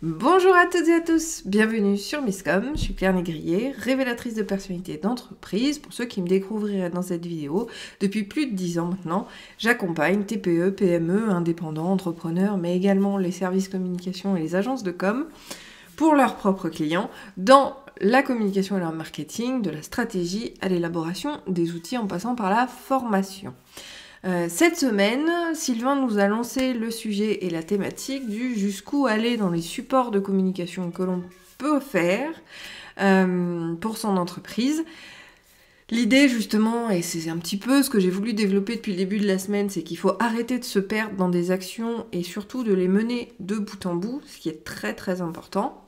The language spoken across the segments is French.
Bonjour à toutes et à tous, bienvenue sur Misscom, je suis Claire Négrier, révélatrice de personnalité d'entreprise. Pour ceux qui me découvriraient dans cette vidéo, depuis plus de 10 ans maintenant, j'accompagne TPE, PME, indépendants, entrepreneurs, mais également les services communication et les agences de com pour leurs propres clients dans la communication et leur marketing, de la stratégie à l'élaboration des outils en passant par la formation. Cette semaine, Sylvain nous a lancé le sujet et la thématique du jusqu'où aller dans les supports de communication que l'on peut faire pour son entreprise. L'idée justement, et c'est un petit peu ce que j'ai voulu développer depuis le début de la semaine, c'est qu'il faut arrêter de se perdre dans des actions et surtout de les mener de bout en bout, ce qui est très très important.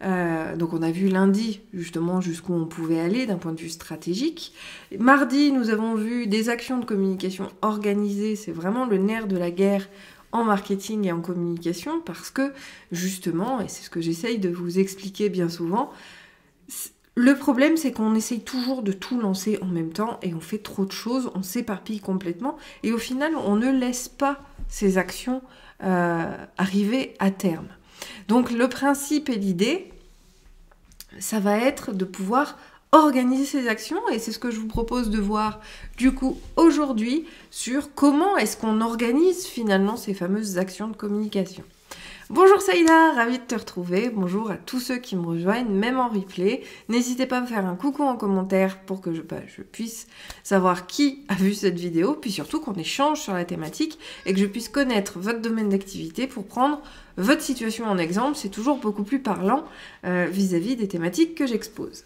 Donc on a vu lundi justement jusqu'où on pouvait aller d'un point de vue stratégique. Mardi, nous avons vu des actions de communication organisées, c'est vraiment le nerf de la guerre en marketing et en communication parce que justement, et c'est ce que j'essaye de vous expliquer bien souvent, le problème c'est qu'on essaye toujours de tout lancer en même temps et on fait trop de choses, on s'éparpille complètement et au final on ne laisse pas ces actions arriver à terme. Donc le principe et l'idée, ça va être de pouvoir organiser ces actions et c'est ce que je vous propose de voir du coup aujourd'hui sur comment est-ce qu'on organise finalement ces fameuses actions de communication. Bonjour Saïda, ravie de te retrouver. Bonjour à tous ceux qui me rejoignent, même en replay. N'hésitez pas à me faire un coucou en commentaire pour que je puisse savoir qui a vu cette vidéo, puis surtout qu'on échange sur la thématique et que je puisse connaître votre domaine d'activité pour prendre votre situation en exemple. C'est toujours beaucoup plus parlant vis-à-vis des thématiques que j'expose.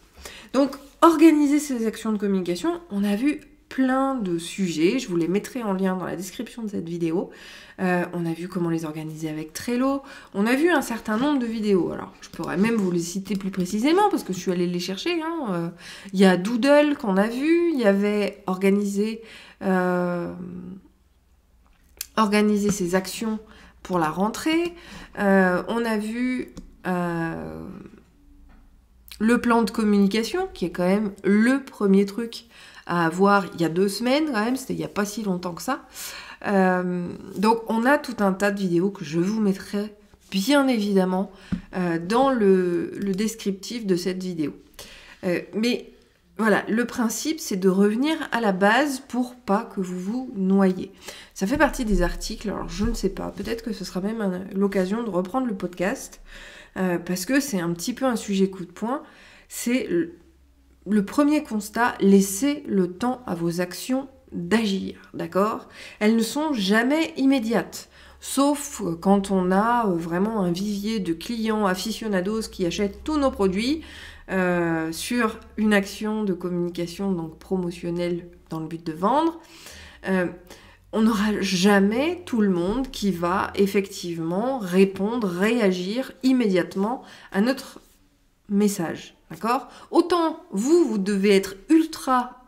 Donc, organiser ces actions de communication, on a vu plein de sujets, je vous les mettrai en lien dans la description de cette vidéo. On a vu comment les organiser avec Trello, on a vu un certain nombre de vidéos. Alors, je pourrais même vous les citer plus précisément parce que je suis allée les chercher. Il y a Doodle qu'on a vu, il y avait organiser ses actions pour la rentrée. On a vu le plan de communication qui est quand même le premier truc à avoir il y a 2 semaines quand même, c'était il n'y a pas si longtemps que ça. Donc on a tout un tas de vidéos que je vous mettrai bien évidemment dans le descriptif de cette vidéo. Mais voilà, le principe c'est de revenir à la base pour pas que vous vous noyiez. Ça fait partie des articles, alors je ne sais pas, peut-être que ce sera même l'occasion de reprendre le podcast parce que c'est un petit peu un sujet coup de poing. C'est le premier constat, laissez le temps à vos actions d'agir, d'accord ? Elles ne sont jamais immédiates, sauf quand on a vraiment un vivier de clients aficionados qui achètent tous nos produits sur une action de communication donc promotionnelle dans le but de vendre. On n'aura jamais tout le monde qui va effectivement répondre, réagir immédiatement à notre message. D'accord ? Autant vous devez être ultra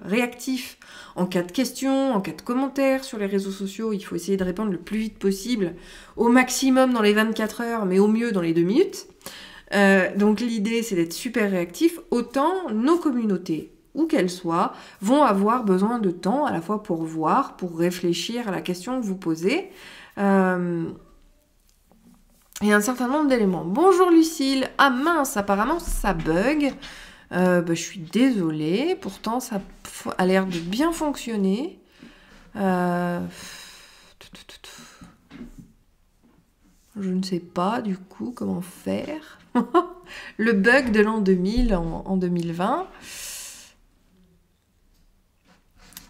réactif en cas de questions, en cas de commentaires sur les réseaux sociaux. Il faut essayer de répondre le plus vite possible, au maximum dans les 24 heures, mais au mieux dans les 2 minutes. Donc l'idée, c'est d'être super réactif. Autant nos communautés, où qu'elles soient, vont avoir besoin de temps à la fois pour voir, pour réfléchir à la question que vous posez. Il y a un certain nombre d'éléments. Bonjour Lucille. Ah mince, apparemment ça bug. Je suis désolée. Pourtant, ça a l'air de bien fonctionner. Je ne sais pas du coup comment faire. Le bug de l'an 2000 en 2020.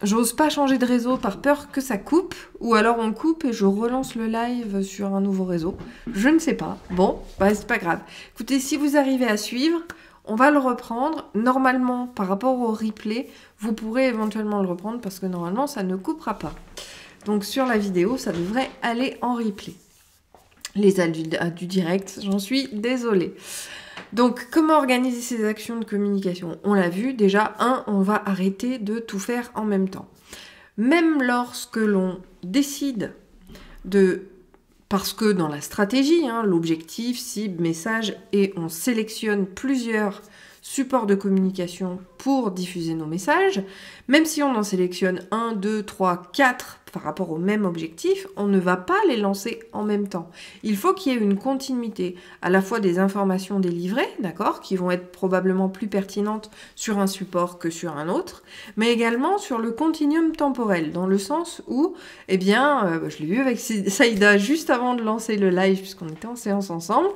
J'ose pas changer de réseau par peur que ça coupe, ou alors on coupe et je relance le live sur un nouveau réseau. Je ne sais pas. Bon, c'est pas grave. Écoutez, si vous arrivez à suivre, on va le reprendre. Normalement, par rapport au replay, vous pourrez éventuellement le reprendre parce que normalement, ça ne coupera pas. Donc sur la vidéo, ça devrait aller en replay. Les aides du direct, j'en suis désolée. Donc, comment organiser ces actions de communication ? On l'a vu, déjà, on va arrêter de tout faire en même temps. Même lorsque l'on décide parce que dans la stratégie, l'objectif, cible, message, et on sélectionne plusieurs supports de communication pour diffuser nos messages, même si on en sélectionne 1, 2, 3, 4 par rapport au même objectif, on ne va pas les lancer en même temps. Il faut qu'il y ait une continuité, à la fois des informations délivrées, d'accord, qui vont être probablement plus pertinentes sur un support que sur un autre, mais également sur le continuum temporel, dans le sens où, eh bien, je l'ai vu avec Saïda juste avant de lancer le live, puisqu'on était en séance ensemble,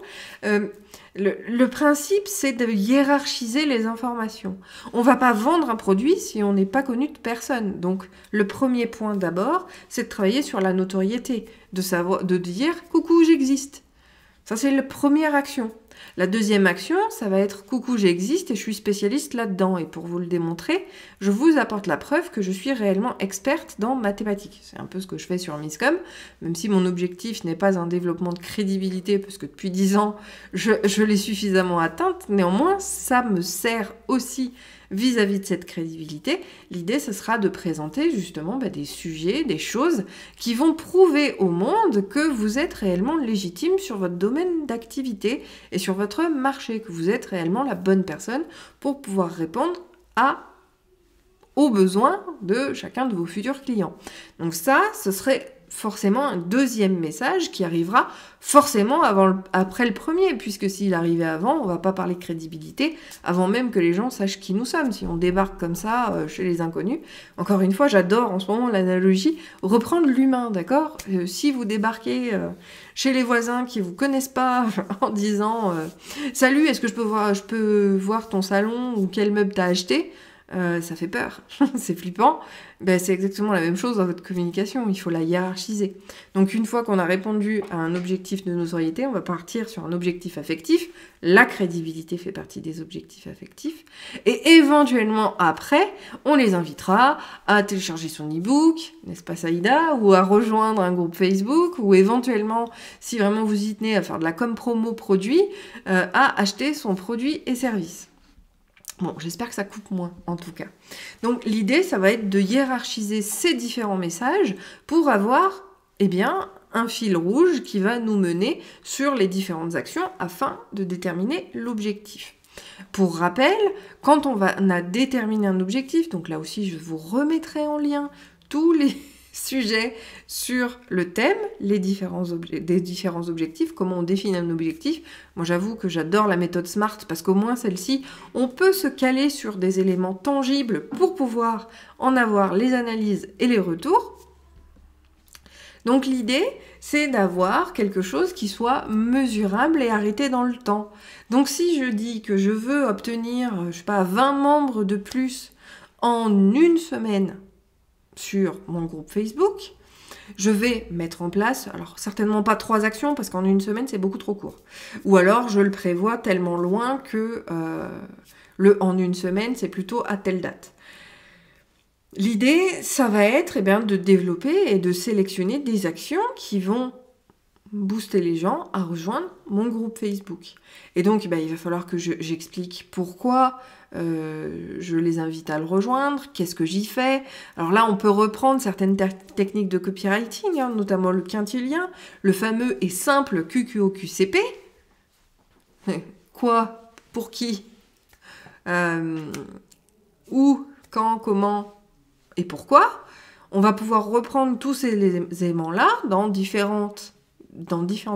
le principe, c'est de hiérarchiser les informations. On va pas vendre un produit si on n'est pas connu de personne. Donc, le premier point d'abord, c'est de travailler sur la notoriété, de dire « coucou, j'existe ». Ça, c'est la première action. La deuxième action, ça va être « coucou, j'existe et je suis spécialiste là-dedans ». Et pour vous le démontrer, je vous apporte la preuve que je suis réellement experte dans mathématiques. C'est un peu ce que je fais sur Miscom, même si mon objectif n'est pas un développement de crédibilité, parce que depuis 10 ans, je l'ai suffisamment atteinte. Néanmoins, ça me sert aussi vis-à-vis de cette crédibilité. L'idée, ce sera de présenter justement des sujets, des choses qui vont prouver au monde que vous êtes réellement légitime sur votre domaine d'activité et sur votre marché, que vous êtes réellement la bonne personne pour pouvoir répondre aux besoins de chacun de vos futurs clients. Donc ça, ce serait forcément un deuxième message qui arrivera forcément après le premier, puisque s'il arrivait avant, on va pas parler crédibilité avant même que les gens sachent qui nous sommes. Si on débarque comme ça chez les inconnus, encore une fois, j'adore en ce moment l'analogie, reprendre l'humain, d'accord ? Si vous débarquez chez les voisins qui vous connaissent pas en disant salut, est-ce que je peux voir ton salon ou quel meuble t'as acheté ? Ça fait peur, c'est flippant. C'est exactement la même chose dans votre communication, il faut la hiérarchiser. Donc une fois qu'on a répondu à un objectif de notoriété, on va partir sur un objectif affectif. La crédibilité fait partie des objectifs affectifs. Et éventuellement après, on les invitera à télécharger son e-book, n'est-ce pas Saïda, ou à rejoindre un groupe Facebook, ou éventuellement, si vraiment vous y tenez, à faire de la com promo produit, à acheter son produit et service. Bon, j'espère que ça coupe moins, en tout cas. Donc, l'idée, ça va être de hiérarchiser ces différents messages pour avoir, un fil rouge qui va nous mener sur les différentes actions afin de déterminer l'objectif. Pour rappel, quand on a déterminé un objectif, donc là aussi, je vous remettrai en lien tous les sujets sur le thème, des différents objectifs, comment on définit un objectif. Moi, j'avoue que j'adore la méthode SMART parce qu'au moins celle-ci, on peut se caler sur des éléments tangibles pour pouvoir en avoir les analyses et les retours. Donc l'idée, c'est d'avoir quelque chose qui soit mesurable et arrêté dans le temps. Donc si je dis que je veux obtenir, 20 membres de plus en une semaine, sur mon groupe Facebook, je vais mettre en place, alors certainement pas 3 actions parce qu'en une semaine c'est beaucoup trop court. Ou alors je le prévois tellement loin que en une semaine c'est plutôt à telle date. L'idée, ça va être de développer et de sélectionner des actions qui vont booster les gens à rejoindre mon groupe Facebook. Et donc, il va falloir que j'explique pourquoi je les invite à le rejoindre, qu'est-ce que j'y fais. Alors là, on peut reprendre certaines techniques de copywriting, notamment le quintillien, le fameux et simple QQOQCP. Quoi ? Pour qui ? Où ? Quand ? Comment ? Et pourquoi ? On va pouvoir reprendre tous ces éléments-là dans différentes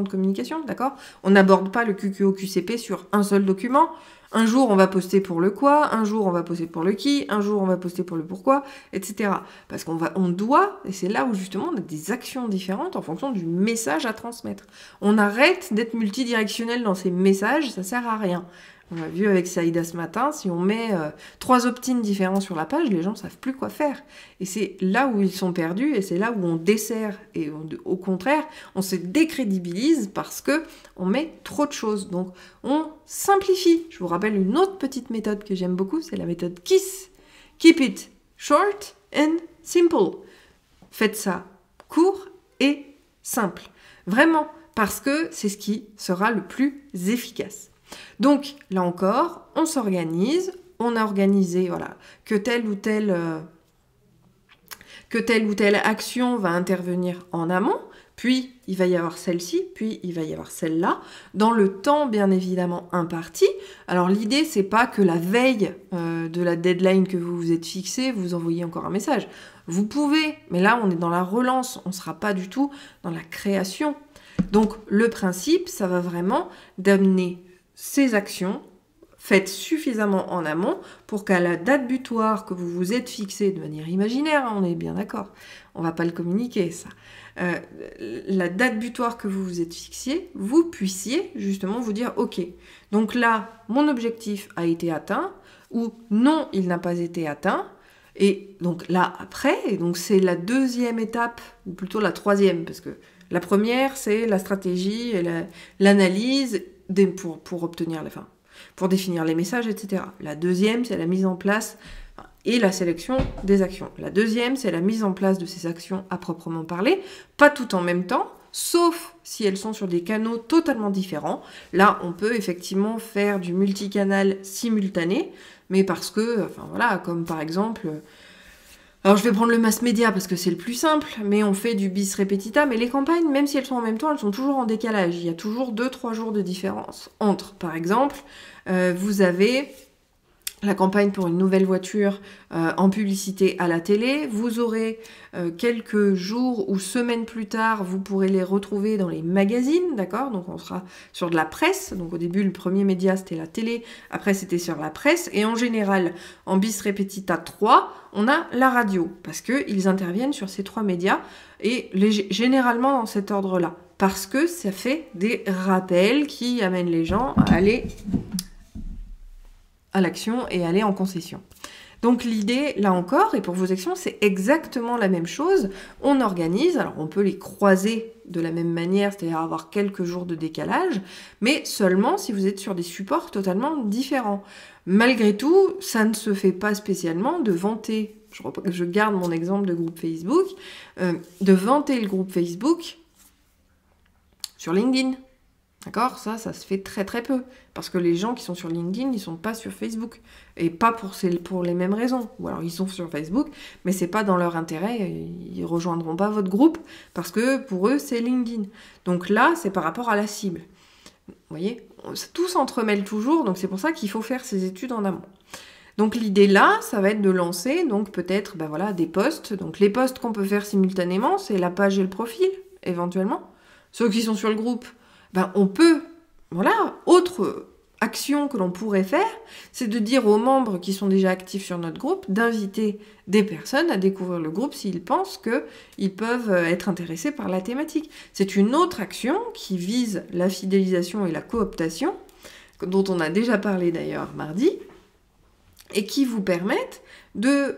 communications, d'accord ? On n'aborde pas le QQOQCP sur un seul document. Un jour, on va poster pour le quoi, un jour, on va poster pour le qui, un jour, on va poster pour le pourquoi, etc. Parce on doit, et c'est là où justement on a des actions différentes en fonction du message à transmettre. On arrête d'être multidirectionnel dans ces messages, ça sert à rien. On l'a vu avec Saïda ce matin, si on met 3 opt-in différents sur la page, les gens ne savent plus quoi faire. Et c'est là où ils sont perdus, et c'est là où on dessert. Et au contraire, on se décrédibilise parce qu'on met trop de choses. Donc, on simplifie. Je vous rappelle une autre petite méthode que j'aime beaucoup, c'est la méthode KISS. Keep it short and simple. Faites ça court et simple. Vraiment, parce que c'est ce qui sera le plus efficace. Donc, là encore, on s'organise, on a organisé que telle ou telle action va intervenir en amont, puis il va y avoir celle-ci, puis il va y avoir celle-là, dans le temps bien évidemment imparti. Alors l'idée, c'est pas que la veille de la deadline que vous vous êtes fixée, vous envoyez encore un message. Vous pouvez, mais là on est dans la relance, on ne sera pas du tout dans la création. Donc le principe, ça va vraiment d'amener ces actions faites suffisamment en amont pour qu'à la date butoir que vous vous êtes fixée de manière imaginaire, hein, on est bien d'accord, on va pas le communiquer ça, la date butoir que vous vous êtes fixée, vous puissiez justement vous dire ok, donc là mon objectif a été atteint ou non il n'a pas été atteint. Et donc là après, et donc c'est la deuxième étape, ou plutôt la troisième, parce que la première c'est la stratégie et l'analyse pour obtenir la fin. Pour définir les messages, etc. La deuxième, c'est la mise en place et la sélection des actions. La deuxième, c'est la mise en place de ces actions à proprement parler, pas tout en même temps, sauf si elles sont sur des canaux totalement différents. Là, on peut effectivement faire du multicanal simultané, mais parce que, enfin voilà, comme par exemple... Alors je vais prendre le mass média parce que c'est le plus simple, mais on fait du bis repetita, mais les campagnes, même si elles sont en même temps, elles sont toujours en décalage. Il y a toujours 2-3 jours de différence entre, par exemple, vous avez la campagne pour une nouvelle voiture en publicité à la télé, vous aurez quelques jours ou semaines plus tard, vous pourrez les retrouver dans les magazines, d'accord? Donc on sera sur de la presse, donc au début le premier média c'était la télé, après c'était sur la presse, et en général en bis repetita 3, on a la radio, parce qu'ils interviennent sur ces 3 médias, et généralement dans cet ordre-là, parce que ça fait des rappels qui amènent les gens à aller à l'action et aller en concession. Donc l'idée, là encore, et pour vos actions, c'est exactement la même chose. On organise, alors on peut les croiser de la même manière, c'est-à-dire avoir quelques jours de décalage, mais seulement si vous êtes sur des supports totalement différents. Malgré tout, ça ne se fait pas spécialement de vanter, je garde mon exemple de groupe Facebook, de vanter le groupe Facebook sur LinkedIn. D'accord? Ça se fait très très peu. Parce que les gens qui sont sur LinkedIn, ils sont pas sur Facebook. Et pas pour les mêmes raisons. Ou alors ils sont sur Facebook, mais c'est pas dans leur intérêt. Ils rejoindront pas votre groupe parce que pour eux, c'est LinkedIn. Donc là, c'est par rapport à la cible. Vous voyez? Tout s'entremêle toujours, donc c'est pour ça qu'il faut faire ces études en amont. Donc l'idée là, ça va être de lancer donc peut-être des posts. Donc les posts qu'on peut faire simultanément, c'est la page et le profil, éventuellement. Ceux qui sont sur le groupe, on peut, autre action que l'on pourrait faire, c'est de dire aux membres qui sont déjà actifs sur notre groupe d'inviter des personnes à découvrir le groupe s'ils pensent qu'ils peuvent être intéressés par la thématique. C'est une autre action qui vise la fidélisation et la cooptation, dont on a déjà parlé d'ailleurs mardi, et qui vous permettent de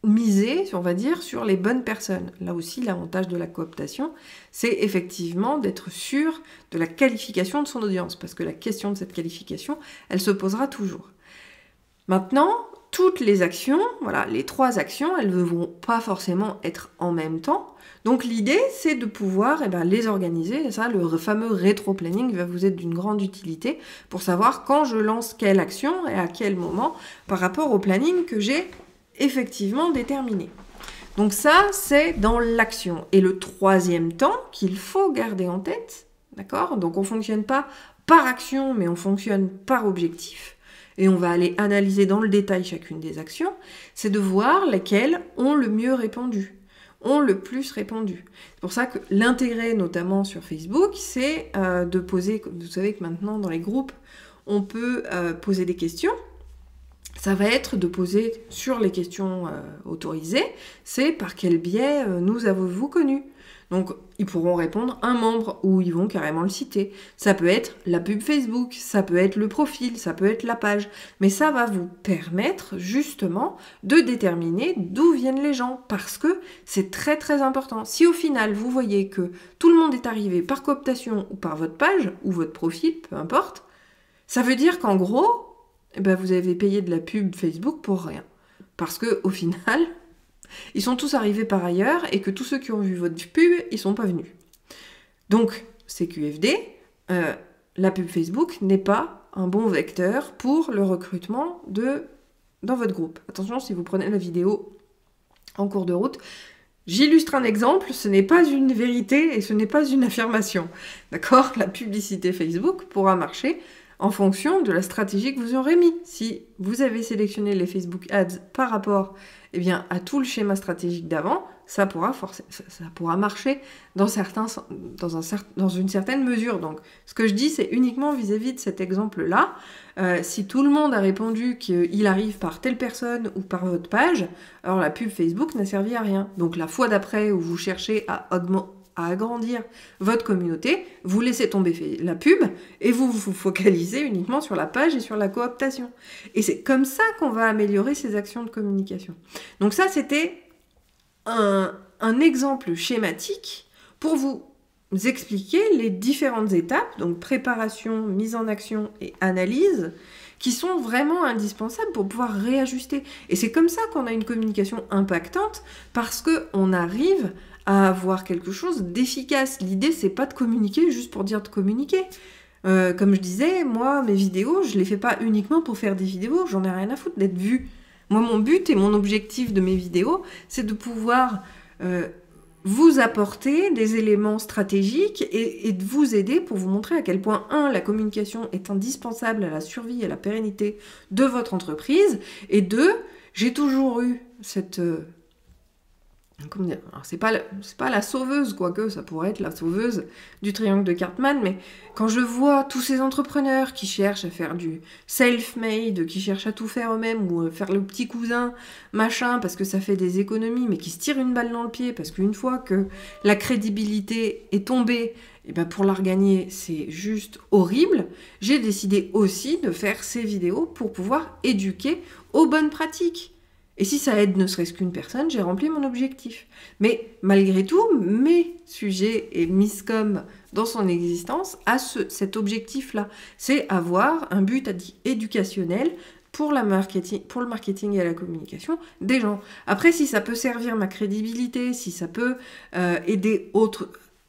miser, on va dire, sur les bonnes personnes. Là aussi, l'avantage de la cooptation, c'est effectivement d'être sûr de la qualification de son audience, parce que la question de cette qualification, elle se posera toujours. Maintenant, toutes les actions, les 3 actions, elles ne vont pas forcément être en même temps. Donc l'idée, c'est de pouvoir les organiser, et ça, le fameux rétro-planning va vous être d'une grande utilité pour savoir quand je lance quelle action et à quel moment par rapport au planning que j'ai effectivement déterminé. Donc ça, c'est dans l'action. Et le 3e temps qu'il faut garder en tête, d'accord? Donc on ne fonctionne pas par action, mais on fonctionne par objectif. Et on va aller analyser dans le détail chacune des actions, c'est de voir lesquelles ont le mieux répondu, ont le plus répondu. C'est pour ça que l'intérêt, notamment sur Facebook, c'est de poser, vous savez que maintenant dans les groupes, on peut poser des questions. Ça va être de poser sur les questions autorisées, c'est par quel biais nous avez-vous connus. Donc, ils pourront répondre un membre ou ils vont carrément le citer. Ça peut être la pub Facebook, ça peut être le profil, ça peut être la page. Mais ça va vous permettre justement de déterminer d'où viennent les gens parce que c'est très très important. Si au final vous voyez que tout le monde est arrivé par cooptation ou par votre page ou votre profil, peu importe, ça veut dire qu'en gros, vous avez payé de la pub Facebook pour rien. Parce que au final, ils sont tous arrivés par ailleurs et que tous ceux qui ont vu votre pub, ils sont pas venus. Donc, CQFD, la pub Facebook n'est pas un bon vecteur pour le recrutement dans votre groupe. Attention, si vous prenez la vidéo en cours de route, j'illustre un exemple, ce n'est pas une vérité et ce n'est pas une affirmation. D'accord? La publicité Facebook pourra marcher en fonction de la stratégie que vous aurez mis. Si vous avez sélectionné les Facebook Ads par rapport à tout le schéma stratégique d'avant, ça pourra marcher dans une certaine mesure. Donc, ce que je dis, c'est uniquement vis-à-vis de cet exemple-là. Si tout le monde a répondu qu'il arrive par telle personne ou par votre page, alors la pub Facebook n'a servi à rien. Donc, la fois d'après où vous cherchez à agrandir votre communauté, vous laissez tomber la pub et vous vous focalisez uniquement sur la page et sur la cooptation. Et c'est comme ça qu'on va améliorer ces actions de communication. Donc ça, c'était un exemple schématique pour vous expliquer les différentes étapes, donc préparation, mise en action et analyse, qui sont vraiment indispensables pour pouvoir réajuster. Et c'est comme ça qu'on a une communication impactante, parce qu'on arrive à avoir quelque chose d'efficace. L'idée, c'est pas de communiquer juste pour dire de communiquer. Comme je disais, moi, mes vidéos, je les fais pas uniquement pour faire des vidéos, j'en ai rien à foutre d'être vue. Moi, mon but et mon objectif de mes vidéos, c'est de pouvoir vous apporter des éléments stratégiques et de vous aider pour vous montrer à quel point, la communication est indispensable à la survie et à la pérennité de votre entreprise, et 2, j'ai toujours eu cette... comment dire, alors c'est pas la sauveuse, quoique ça pourrait être la sauveuse du triangle de Cartman, mais quand je vois tous ces entrepreneurs qui cherchent à faire du self-made, qui cherchent à tout faire eux-mêmes, ou faire le petit cousin, machin, parce que ça fait des économies, mais qui se tirent une balle dans le pied, parce qu'une fois que la crédibilité est tombée, et pour la regagner, c'est juste horrible, j'ai décidé aussi de faire ces vidéos pour pouvoir éduquer aux bonnes pratiques. Et si ça aide ne serait-ce qu'une personne, j'ai rempli mon objectif. Mais malgré tout, mes sujets et Miscom dans son existence a cet objectif-là. C'est avoir un but éducationnel pour le marketing et la communication des gens. Après, si ça peut servir ma crédibilité, si ça peut aider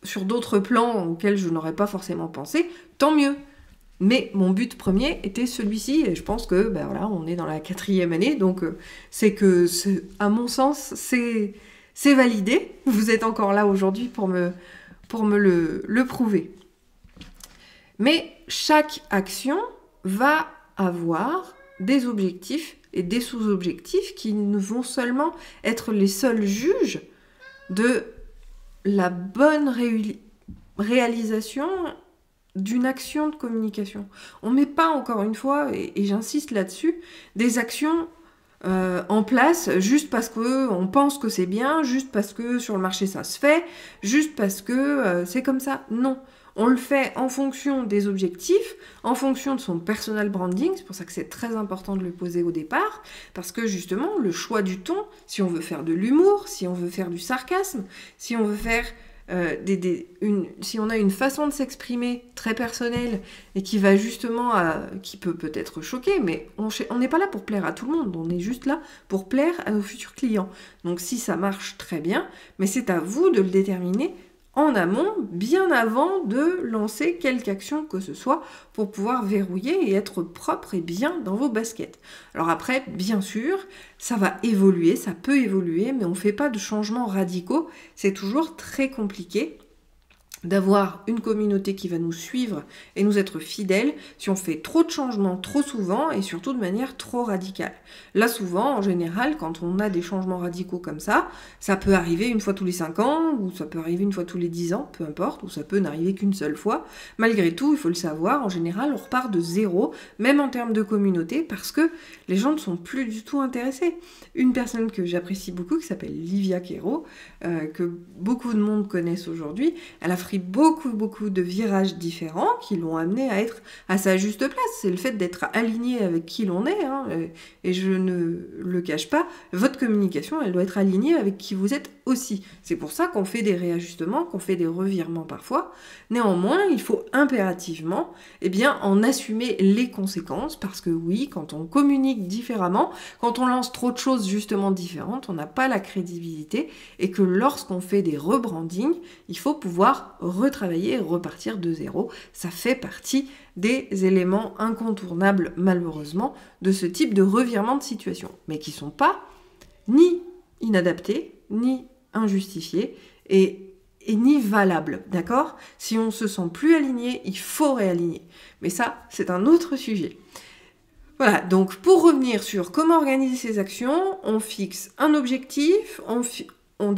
sur d'autres plans auxquels je n'aurais pas forcément pensé, tant mieux. Mais mon but premier était celui-ci, et je pense que, on est dans la 4e année, donc à mon sens, c'est validé. Vous êtes encore là aujourd'hui pour me le prouver. Mais chaque action va avoir des objectifs et des sous-objectifs qui ne vont seulement être les seuls juges de la bonne réalisation d'une action de communication. On ne met pas, encore une fois, et j'insiste là-dessus, des actions en place juste parce qu'on pense que c'est bien, juste parce que sur le marché ça se fait, juste parce que c'est comme ça. Non. On le fait en fonction des objectifs, en fonction de son personal branding. C'est pour ça que c'est très important de le poser au départ, parce que justement, le choix du ton, si on veut faire de l'humour, si on veut faire du sarcasme, si on veut faire si on a une façon de s'exprimer très personnelle et qui va justement qui peut peut-être choquer, mais on n'est pas là pour plaire à tout le monde, on est juste là pour plaire à nos futurs clients. Donc si ça marche, très bien, mais c'est à vous de le déterminer en amont, bien avant de lancer quelque action que ce soit, pour pouvoir verrouiller et être propre et bien dans vos baskets. Alors après, bien sûr, ça va évoluer, ça peut évoluer, mais on ne fait pas de changements radicaux. C'est toujours très compliqué d'avoir une communauté qui va nous suivre et nous être fidèle si on fait trop de changements trop souvent et surtout de manière trop radicale. Là, souvent, en général, quand on a des changements radicaux comme ça peut arriver une fois tous les 5 ans, ou ça peut arriver une fois tous les 10 ans, peu importe, ou ça peut n'arriver qu'une seule fois. Malgré tout, il faut le savoir, en général, on repart de zéro, même en termes de communauté, parce que les gens ne sont plus du tout intéressés. Une personne que j'apprécie beaucoup, qui s'appelle Livia Quero, que beaucoup de monde connaissent aujourd'hui, elle a pris beaucoup de virages différents qui l'ont amené à être à sa juste place. C'est le fait d'être aligné avec qui l'on est, et je ne le cache pas, votre communication, elle doit être alignée avec qui vous êtes aussi. C'est pour ça qu'on fait des réajustements, qu'on fait des revirements parfois. Néanmoins, il faut impérativement en assumer les conséquences, parce que oui, quand on communique différemment, quand on lance trop de choses justement différentes, on n'a pas la crédibilité, et que lorsqu'on fait des rebrandings, il faut pouvoir retravailler et repartir de zéro. Ça fait partie des éléments incontournables, malheureusement, de ce type de revirement de situation, mais qui ne sont pas ni inadaptés, ni injustifiés, et et ni valable, d'accord? Si on se sent plus aligné, il faut réaligner. Mais ça, c'est un autre sujet. Voilà, donc pour revenir sur comment organiser ses actions, on fixe un objectif, on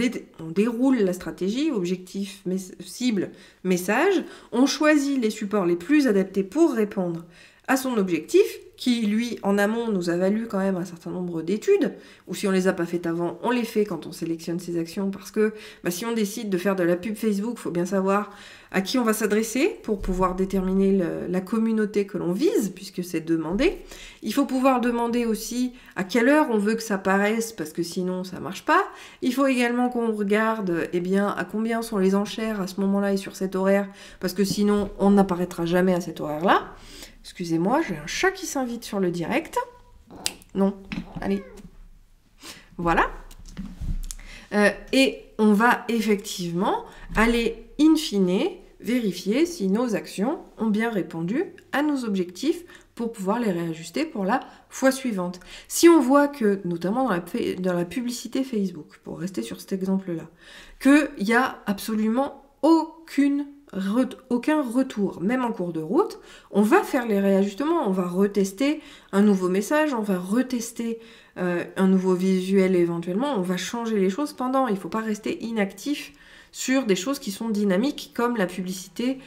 déroule la stratégie, objectif, cible, message, on choisit les supports les plus adaptés pour répondre à son objectif, qui lui, en amont, nous a valu quand même un certain nombre d'études, ou si on les a pas faites avant, on les fait quand on sélectionne ses actions, parce que si on décide de faire de la pub Facebook, il faut bien savoir à qui on va s'adresser pour pouvoir déterminer la communauté que l'on vise, puisque c'est demandé. Il faut pouvoir demander aussi à quelle heure on veut que ça paraisse, parce que sinon ça marche pas. Il faut également qu'on regarde à combien sont les enchères à ce moment-là et sur cet horaire, parce que sinon on n'apparaîtra jamais à cet horaire-là. Excusez-moi, j'ai un chat qui s'invite sur le direct. Non, allez. Voilà. Et on va effectivement aller, in fine, vérifier si nos actions ont bien répondu à nos objectifs pour pouvoir les réajuster pour la fois suivante. Si on voit que, notamment dans la publicité Facebook, pour rester sur cet exemple-là, qu'il n'y a absolument aucun retour, même en cours de route, on va faire les réajustements, on va retester un nouveau message, on va retester un nouveau visuel éventuellement, on va changer les choses pendant. Il ne faut pas rester inactif sur des choses qui sont dynamiques comme la publicité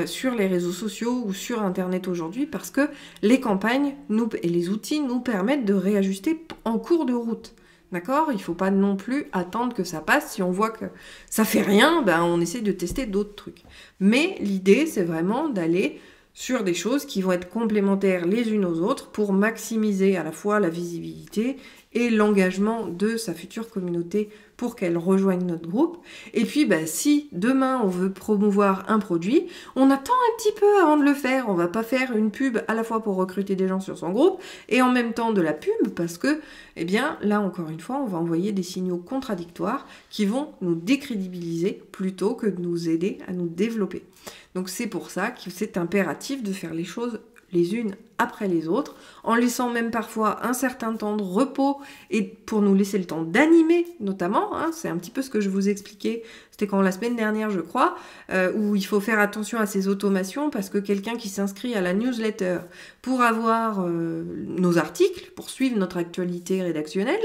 sur les réseaux sociaux ou sur Internet aujourd'hui, parce que les campagnes et les outils nous permettent de réajuster en cours de route. D'accord? Il ne faut pas non plus attendre que ça passe. Si on voit que ça fait rien, on essaie de tester d'autres trucs. Mais l'idée, c'est vraiment d'aller sur des choses qui vont être complémentaires les unes aux autres pour maximiser à la fois la visibilité et l'engagement de sa future communauté pour qu'elle rejoigne notre groupe. Et puis, si demain on veut promouvoir un produit, on attend un petit peu avant de le faire. On va pas faire une pub à la fois pour recruter des gens sur son groupe et en même temps de la pub parce que, là encore une fois, on va envoyer des signaux contradictoires qui vont nous décrédibiliser plutôt que de nous aider à nous développer. Donc c'est pour ça que c'est impératif de faire les choses les unes après les autres, en laissant même parfois un certain temps de repos et pour nous laisser le temps d'animer notamment, c'est un petit peu ce que je vous expliquais, c'était quand la semaine dernière je crois, où il faut faire attention à ces automations parce que quelqu'un qui s'inscrit à la newsletter pour avoir nos articles, pour suivre notre actualité rédactionnelle,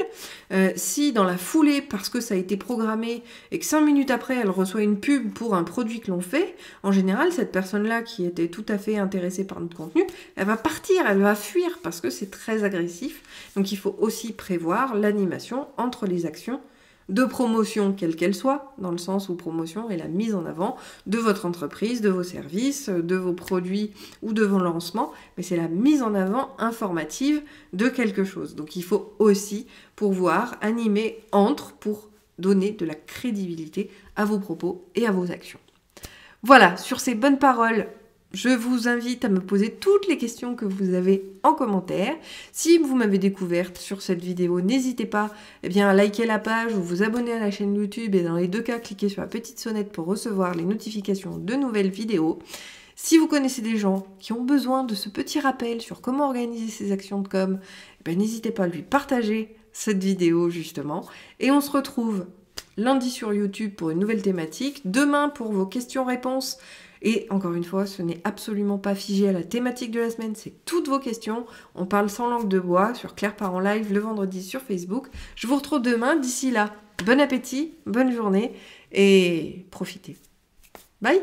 si dans la foulée, parce que ça a été programmé et que 5 minutes après elle reçoit une pub pour un produit que l'on fait, en général cette personne-là qui était tout à fait intéressée par notre contenu, elle va partir, elle va fuir parce que c'est très agressif. Donc il faut aussi prévoir l'animation entre les actions de promotion, quelle qu'elle soit, dans le sens où promotion est la mise en avant de votre entreprise, de vos services, de vos produits ou de vos lancements, mais c'est la mise en avant informative de quelque chose. Donc il faut aussi pouvoir animer entre pour donner de la crédibilité à vos propos et à vos actions. Voilà, sur ces bonnes paroles, je vous invite à me poser toutes les questions que vous avez en commentaire. Si vous m'avez découverte sur cette vidéo, n'hésitez pas à liker la page ou vous abonner à la chaîne YouTube et dans les deux cas, cliquez sur la petite sonnette pour recevoir les notifications de nouvelles vidéos. Si vous connaissez des gens qui ont besoin de ce petit rappel sur comment organiser ses actions de com, n'hésitez pas à lui partager cette vidéo justement. Et on se retrouve lundi sur YouTube pour une nouvelle thématique, demain pour vos questions-réponses. Et encore une fois, ce n'est absolument pas figé à la thématique de la semaine, c'est toutes vos questions. On parle sans langue de bois sur Claire part en live le vendredi sur Facebook. Je vous retrouve demain. D'ici là, bon appétit, bonne journée et profitez. Bye!